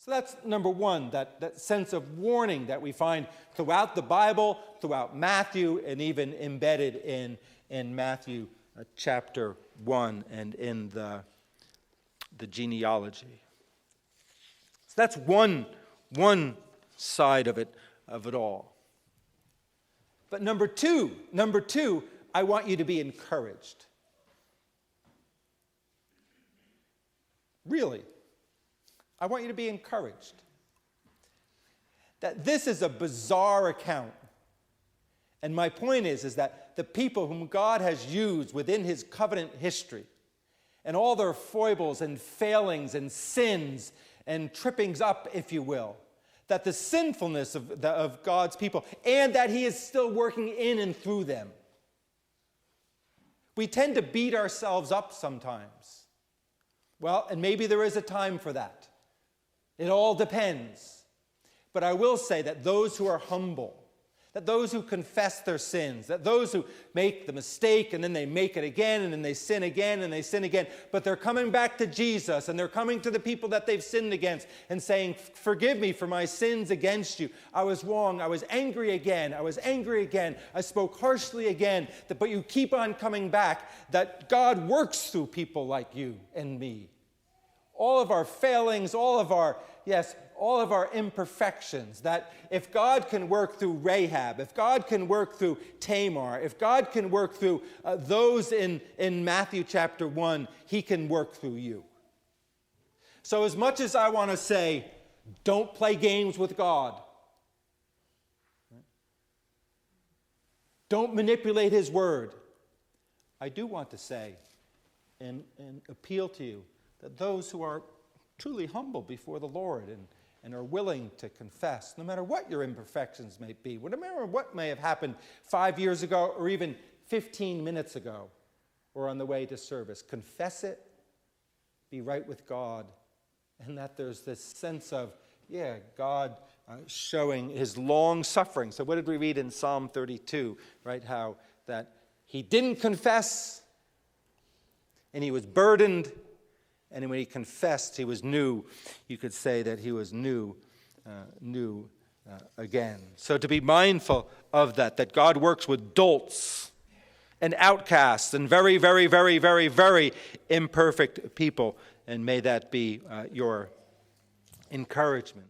So that's number one, that sense of warning that we find throughout the Bible, throughout Matthew, and even embedded in Matthew chapter 1 and in the genealogy. So that's one side of it all. But number two, I want you to be encouraged. Really, I want you to be encouraged. That this is a bizarre account. And my point is that the people whom God has used within his covenant history, and all their foibles and failings and sins and trippings up, if you will, that the sinfulness of God's people, and that he is still working in and through them. We tend to beat ourselves up sometimes. Well, and maybe there is a time for that. It all depends. But I will say that those who are humble, that those who confess their sins, that those who make the mistake and then they make it again and then they sin again and they sin again, but they're coming back to Jesus and they're coming to the people that they've sinned against and saying, forgive me for my sins against you. I was wrong. I was angry again. I spoke harshly again. But you keep on coming back, that God works through people like you and me. All of our failings, all of our imperfections, that if God can work through Rahab, if God can work through Tamar, if God can work through those in Matthew chapter 1, he can work through you. So as much as I want to say, don't play games with God, don't manipulate his word, I do want to say and appeal to you that those who are truly humble before the Lord and are willing to confess, no matter what your imperfections may be, no matter what may have happened 5 years ago or even 15 minutes ago or on the way to service, confess it, be right with God, and that there's this sense of, God showing his long suffering. So what did we read in Psalm 32, right? How that he didn't confess and he was burdened. And when he confessed, he was new. You could say that he was new again. So to be mindful of that God works with dolts and outcasts and very, very, very, very, very imperfect people. And may that be your encouragement.